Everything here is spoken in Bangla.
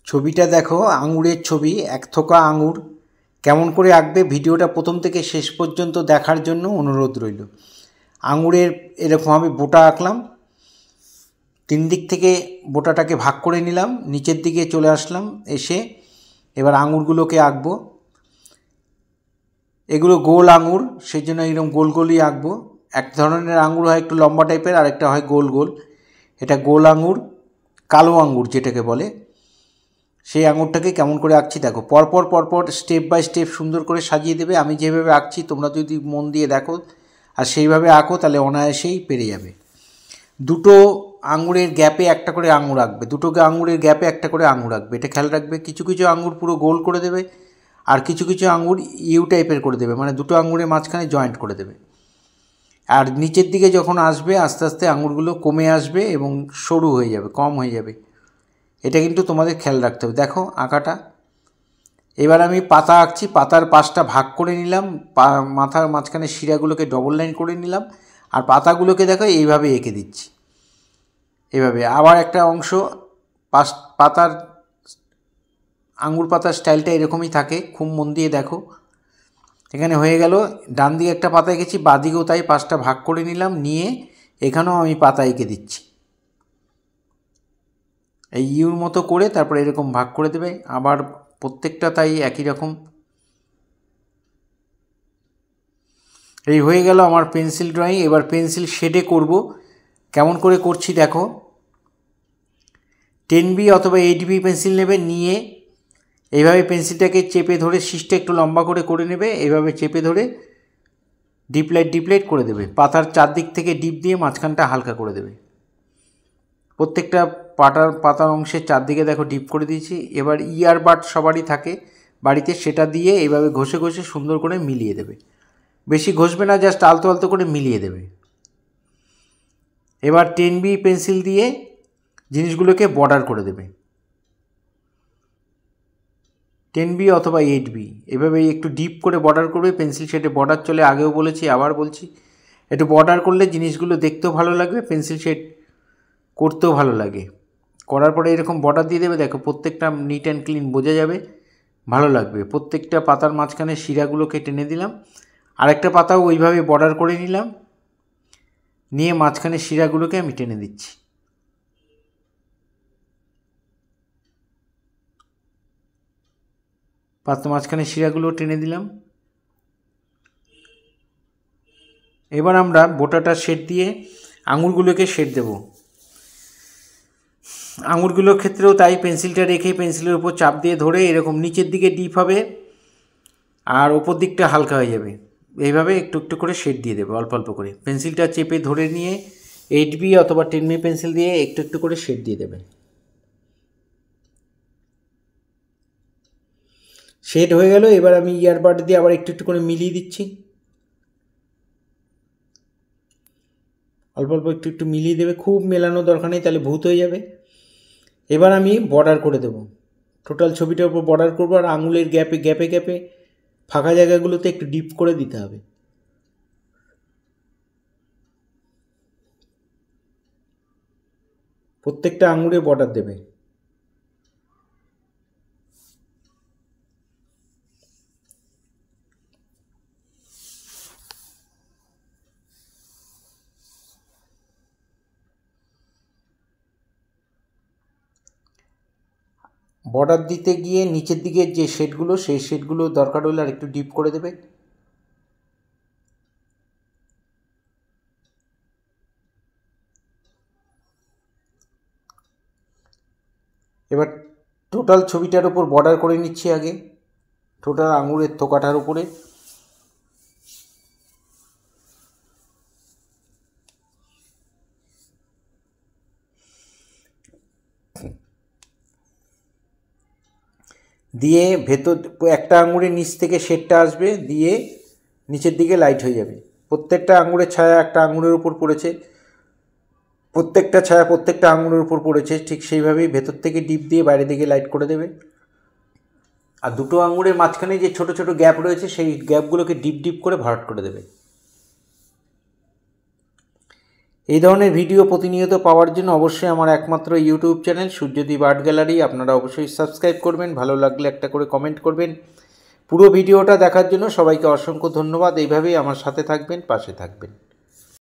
ছবিটা দেখো, আঙুরের ছবি। এক থোকা আঙুর কেমন করে আঁকবে ভিডিওটা প্রথম থেকে শেষ পর্যন্ত দেখার জন্য অনুরোধ রইল। আঙুরের এরকম আমি বোটা আঁকলাম, তিন দিক থেকে বোটাটাকে ভাগ করে নিলাম, নিচের দিকে চলে আসলাম, এসে এবার আঙুরগুলোকে আঁকবো। এগুলো গোল আঙুর, সেই জন্য এরকম গোল গোলই আঁকবো। এক ধরনের আঙুর হয় একটু লম্বা টাইপের, আরেকটা হয় গোল গোল। এটা গোল আঙুর, কালো আঙুর যেটাকে বলে, সেই আঙুরটাকে কেমন করে আঁকছি দেখো। পরপর পরপর স্টেপ বাই স্টেপ সুন্দর করে সাজিয়ে দেবে। আমি যেভাবে আঁকছি তোমরা যদি মন দিয়ে দেখো আর সেইভাবে আঁকো তাহলে অনায়াসেই পেরে যাবে। দুটো আঙুরের গ্যাপে একটা করে আঙুর আঁকবে, দুটো আঙুরের গ্যাপে একটা করে আঙুর আঁকবে। এটা খেয়াল রাখবে। কিছু কিছু আঙুর পুরো গোল করে দেবে, আর কিছু কিছু আঙুর ইউ টাইপের করে দেবে, মানে দুটো আঙুরের মাঝখানে জয়েন্ট করে দেবে। আর নিচের দিকে যখন আসবে আস্তে আস্তে আঙুরগুলো কমে আসবে এবং সরু হয়ে যাবে, কম হয়ে যাবে। এটা কিন্তু তোমাদের খেয়াল রাখতে হবে। দেখো আঁকাটা। এবার আমি পাতা আঁকছি। পাতার পাশটা ভাগ করে নিলাম, মাথার মাঝখানে শিরাগুলোকে ডবল লাইন করে নিলাম, আর পাতাগুলোকে দেখো এইভাবে এঁকে দিচ্ছি। এভাবে আবার একটা অংশ পাতার আঙুর পাতার স্টাইলটা এরকমই থাকে, খুব মন দিয়ে দেখো। এখানে হয়ে গেল। ডান দিকে একটা পাতা এঁকেছি, বাঁ দিকেও তাই পাশটা ভাগ করে নিলাম, নিয়ে এখানেও আমি পাতা এঁকে দিচ্ছি। এই ইউর মতো করে তারপরে এরকম ভাগ করে দেবে। আবার প্রত্যেকটা তাই একই রকম। এই হয়ে গেল আমার পেন্সিল ড্রয়িং। এবার পেন্সিল শেডে করব। কেমন করে করছি দেখো। 10B অথবা 8B পেন্সিল নেবে, নিয়ে এইভাবে পেন্সিলটাকে চেপে ধরে শীষটা একটু লম্বা করে নেবে। এইভাবে চেপে ধরে ডিপ লাইট করে দেবে। পাতার চারদিক থেকে ডিপ দিয়ে মাঝখানটা হালকা করে দেবে। প্রত্যেকটা পাতার অংশের চারদিকে দেখো ডিপ করে দিয়েছি। এবার ইয়ারবাড সবারই থাকে বাড়িতে, সেটা দিয়ে এইভাবে ঘষে ঘষে সুন্দর করে মিলিয়ে দেবে। বেশি ঘষবে না, জাস্ট আলতো আলতো করে মিলিয়ে দেবে। এবার 10B পেন্সিল দিয়ে জিনিসগুলোকে বর্ডার করে দেবে। 10B অথবা 8B এভাবে একটু ডিপ করে বর্ডার করবে। পেন্সিল শেডে বর্ডার চলে, আগেও বলেছি আবার বলছি। একটু বর্ডার করলে জিনিসগুলো দেখতেও ভালো লাগবে, পেন্সিল শেড করতেও ভালো লাগে। করার পরে এরকম বর্ডার দিয়ে দেবে। দেখো প্রত্যেকটা নিট অ্যান্ড ক্লিন বোঝা যাবে, ভালো লাগবে। প্রত্যেকটা পাতার মাঝখানে শিরাগুলোকে টেনে দিলাম। আরেকটা পাতাও ওইভাবে বর্ডার করে নিলাম, নিয়ে মাঝখানে শিরাগুলোকে আমি টেনে দিচ্ছি। পাতা মাঝখানে শিরাগুলো টেনে দিলাম। এবার আমরা বোটাটা শেড দিয়ে আঙুরগুলোকে শেড দেব। আঙুরগুলোর ক্ষেত্রেও তাই, পেন্সিলটা রেখে পেন্সিলের উপর চাপ দিয়ে ধরে এরকম নিচের দিকে ডিপ হবে আর ওপর দিকটা হালকা হয়ে যাবে। এইভাবে একটু একটু করে শেড দিয়ে দেবে অল্প অল্প করে। পেন্সিলটা চেপে ধরে নিয়ে 8B অথবা 10B পেন্সিল দিয়ে একটু একটু করে শেড দিয়ে দেবে। শেড হয়ে গেল। এবার আমি ইয়ারবাড দিয়ে আবার একটু একটু করে মিলিয়ে দিচ্ছি। অল্প অল্প একটু একটু মিলিয়ে দেবে, খুব মেলানোর দরকার নেই, তাহলে ভূত হয়ে যাবে। এবার আমি বর্ডার করে দেবো। টোটাল ছবিটার উপর বর্ডার করবো, আর আঙুলের গ্যাপে গ্যাপে গ্যাপে ফাঁকা জায়গাগুলোতে একটু ডিপ করে দিতে হবে। প্রত্যেকটা আঙুলে বর্ডার দেবে। বর্ডার দিতে গিয়ে নিচের দিকের যে শেডগুলো, সেই শেডগুলো দরকার হলে আর একটু ডিপ করে দেবে। এবার টোটাল ছবিটার উপর বর্ডার করে নিচ্ছি আগে, টোটাল আঙুরের থোকাটার উপরে। দিয়ে ভেতর একটা আঙুরের নিচ থেকে শেডটা আসবে, দিয়ে নিচের দিকে লাইট হয়ে যাবে। প্রত্যেকটা আঙুরের ছায়া একটা আঙুরের উপর পড়েছে, প্রত্যেকটা ছায়া প্রত্যেকটা আঙুরের উপর পড়েছে, ঠিক সেইভাবেই ভেতর থেকে ডিপ দিয়ে বাইরে দিকে লাইট করে দেবে। আর দুটো আঙুরের মাঝখানে যে ছোট ছোট গ্যাপ রয়েছে, সেই গ্যাপগুলোকে ডিপ ডিপ করে ভরাট করে দেবে। এই ধরনের ভিডিও প্রতিনিয়ত পাওয়ার জন্য অবশ্যই আমার একমাত্র YouTube channel Suryadip art gallery আপনারা অবশ্যই সাবস্ক্রাইব করবেন, ভালো লাগলে একটা করে কমেন্ট করবেন। পুরো ভিডিওটা দেখার জন্য সবাইকে অসংখ্য ধন্যবাদ। এইভাবেই আমার সাথে থাকবেন, পাশে থাকবেন।